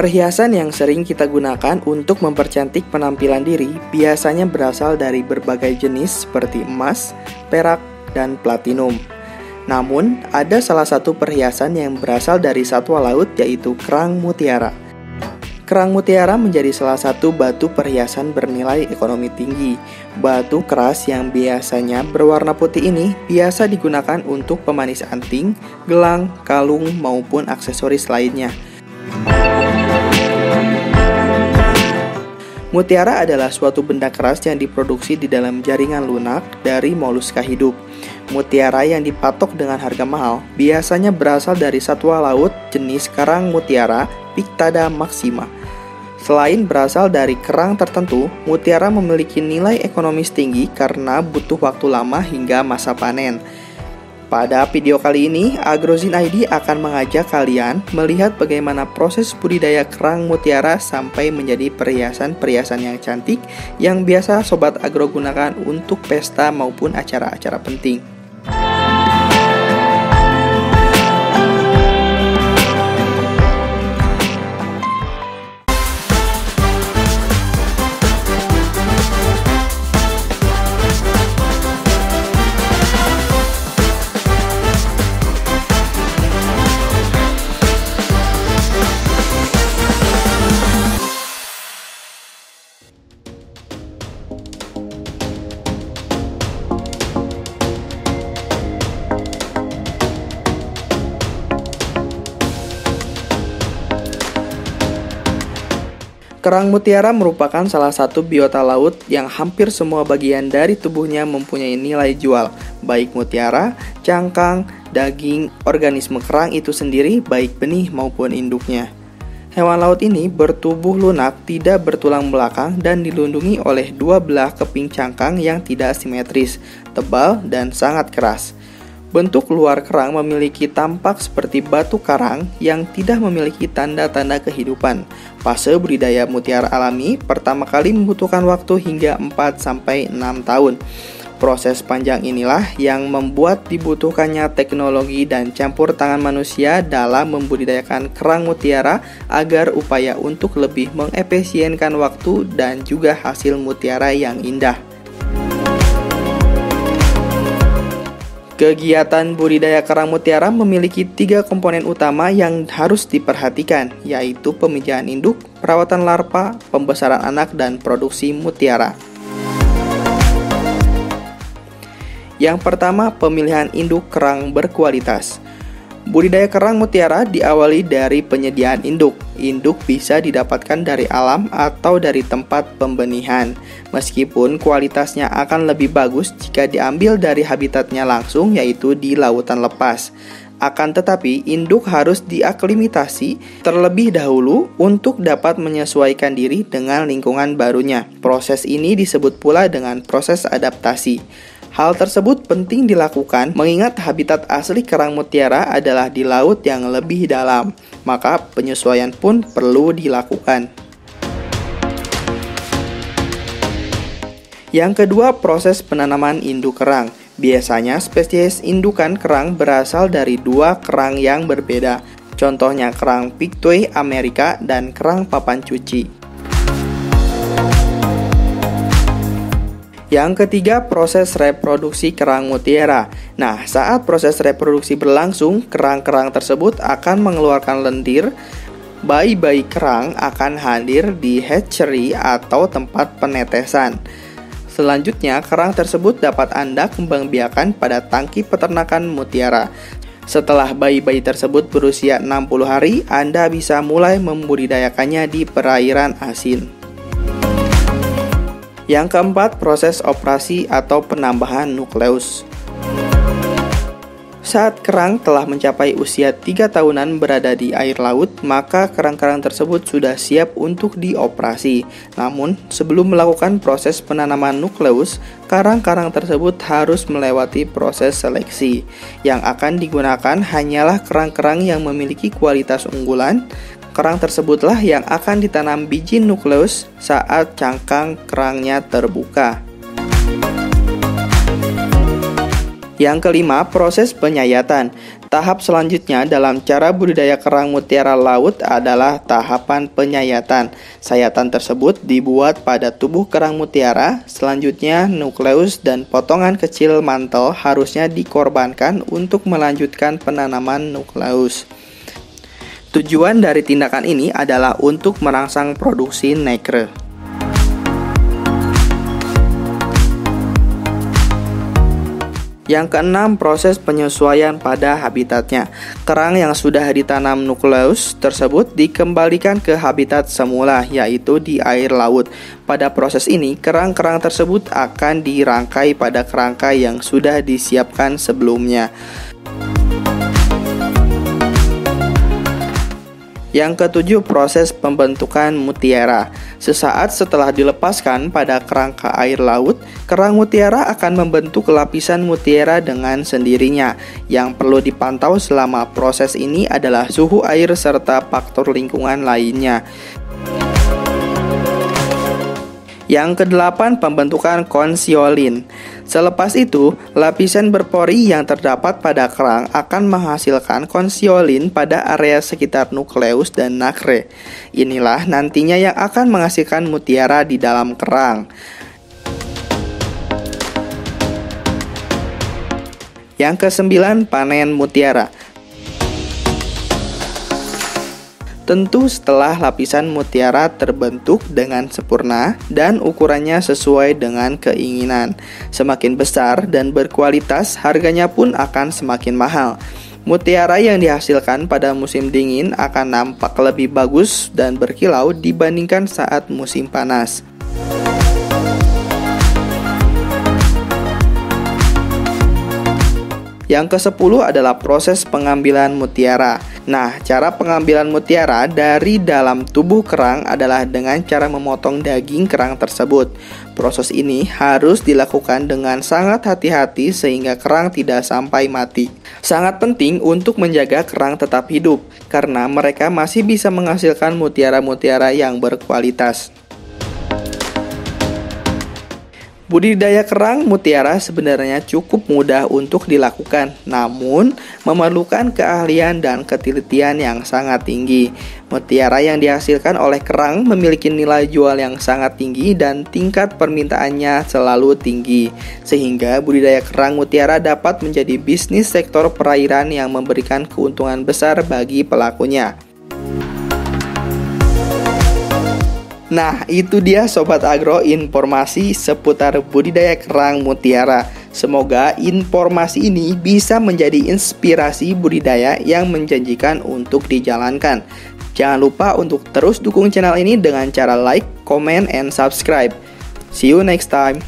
Perhiasan yang sering kita gunakan untuk mempercantik penampilan diri biasanya berasal dari berbagai jenis seperti emas, perak, dan platinum. Namun, ada salah satu perhiasan yang berasal dari satwa laut yaitu kerang mutiara. Kerang mutiara menjadi salah satu batu perhiasan bernilai ekonomi tinggi. Batu keras yang biasanya berwarna putih ini biasa digunakan untuk pemanis anting, gelang, kalung, maupun aksesoris lainnya. Mutiara adalah suatu benda keras yang diproduksi di dalam jaringan lunak dari moluska hidup. Mutiara yang dipatok dengan harga mahal biasanya berasal dari satwa laut jenis kerang mutiara Pictada maxima. Selain berasal dari kerang tertentu, mutiara memiliki nilai ekonomis tinggi karena butuh waktu lama hingga masa panen. Pada video kali ini, Agrozin ID akan mengajak kalian melihat bagaimana proses budidaya kerang mutiara sampai menjadi perhiasan-perhiasan yang cantik yang biasa Sobat Agro gunakan untuk pesta maupun acara-acara penting. Kerang mutiara merupakan salah satu biota laut yang hampir semua bagian dari tubuhnya mempunyai nilai jual, baik mutiara, cangkang, daging, organisme kerang itu sendiri, baik benih maupun induknya. Hewan laut ini bertubuh lunak, tidak bertulang belakang, dan dilindungi oleh dua belah keping cangkang yang tidak simetris, tebal, dan sangat keras. Bentuk luar kerang memiliki tampak seperti batu karang yang tidak memiliki tanda-tanda kehidupan. Fase budidaya mutiara alami pertama kali membutuhkan waktu hingga 4-6 tahun. Proses panjang inilah yang membuat dibutuhkannya teknologi dan campur tangan manusia dalam membudidayakan kerang mutiara agar upaya untuk lebih mengefisienkan waktu dan juga hasil mutiara yang indah. Kegiatan budidaya kerang mutiara memiliki 3 komponen utama yang harus diperhatikan, yaitu pemijahan induk, perawatan larva, pembesaran anak, dan produksi mutiara. Yang pertama, pemilihan induk kerang berkualitas. Budidaya kerang mutiara diawali dari penyediaan induk. Induk bisa didapatkan dari alam atau dari tempat pembenihan. Meskipun kualitasnya akan lebih bagus jika diambil dari habitatnya langsung, yaitu di lautan lepas. Akan tetapi, induk harus diaklimatasi terlebih dahulu untuk dapat menyesuaikan diri dengan lingkungan barunya. Proses ini disebut pula dengan proses adaptasi. Hal tersebut penting dilakukan mengingat habitat asli kerang mutiara adalah di laut yang lebih dalam, maka penyesuaian pun perlu dilakukan. Yang kedua, proses penanaman induk kerang. Biasanya spesies indukan kerang berasal dari 2 kerang yang berbeda. Contohnya kerang Pictui Amerika dan kerang papan cuci. Yang ketiga, proses reproduksi kerang mutiara. Nah, saat proses reproduksi berlangsung, kerang-kerang tersebut akan mengeluarkan lendir. Bayi-bayi kerang akan hadir di hatchery atau tempat penetesan. Selanjutnya, kerang tersebut dapat Anda kembangbiakan pada tangki peternakan mutiara. Setelah bayi-bayi tersebut berusia 60 hari, Anda bisa mulai membudidayakannya di perairan asin. Yang keempat, proses operasi atau penambahan nukleus. Saat kerang telah mencapai usia 3 tahunan berada di air laut, maka kerang-kerang tersebut sudah siap untuk dioperasi. Namun, sebelum melakukan proses penanaman nukleus, karang-karang tersebut harus melewati proses seleksi. Yang akan digunakan hanyalah kerang-kerang yang memiliki kualitas unggulan. Kerang tersebutlah yang akan ditanam biji nukleus saat cangkang kerangnya terbuka. Yang kelima, proses penyayatan. Tahap selanjutnya dalam cara budidaya kerang mutiara laut adalah tahapan penyayatan. Sayatan tersebut dibuat pada tubuh kerang mutiara. Selanjutnya, nukleus dan potongan kecil mantel harusnya dikorbankan untuk melanjutkan penanaman nukleus. Tujuan dari tindakan ini adalah untuk merangsang produksi nekre. Yang keenam, proses penyesuaian pada habitatnya. Kerang yang sudah ditanam nukleus tersebut dikembalikan ke habitat semula, yaitu di air laut. Pada proses ini, kerang-kerang tersebut akan dirangkai pada kerangka yang sudah disiapkan sebelumnya. Yang ketujuh, proses pembentukan mutiara. Sesaat setelah dilepaskan pada kerangka air laut, kerang mutiara akan membentuk lapisan mutiara dengan sendirinya. Yang perlu dipantau selama proses ini adalah suhu air serta faktor lingkungan lainnya. Yang kedelapan, pembentukan konsiolin. Selepas itu, lapisan berpori yang terdapat pada kerang akan menghasilkan konsiolin pada area sekitar nukleus dan nakre. Inilah nantinya yang akan menghasilkan mutiara di dalam kerang. Yang kesembilan, panen mutiara. Tentu setelah lapisan mutiara terbentuk dengan sempurna dan ukurannya sesuai dengan keinginan. Semakin besar dan berkualitas, harganya pun akan semakin mahal. Mutiara yang dihasilkan pada musim dingin akan nampak lebih bagus dan berkilau dibandingkan saat musim panas. Yang ke-10 adalah proses pengambilan mutiara. Nah, cara pengambilan mutiara dari dalam tubuh kerang adalah dengan cara memotong daging kerang tersebut. Proses ini harus dilakukan dengan sangat hati-hati sehingga kerang tidak sampai mati. Sangat penting untuk menjaga kerang tetap hidup, karena mereka masih bisa menghasilkan mutiara-mutiara yang berkualitas. Budidaya kerang mutiara sebenarnya cukup mudah untuk dilakukan, namun memerlukan keahlian dan ketelitian yang sangat tinggi. Mutiara yang dihasilkan oleh kerang memiliki nilai jual yang sangat tinggi dan tingkat permintaannya selalu tinggi, sehingga budidaya kerang mutiara dapat menjadi bisnis sektor perairan yang memberikan keuntungan besar bagi pelakunya. Nah, itu dia Sobat Agro informasi seputar budidaya kerang mutiara. Semoga informasi ini bisa menjadi inspirasi budidaya yang menjanjikan untuk dijalankan. Jangan lupa untuk terus dukung channel ini dengan cara like, comment, and subscribe. See you next time.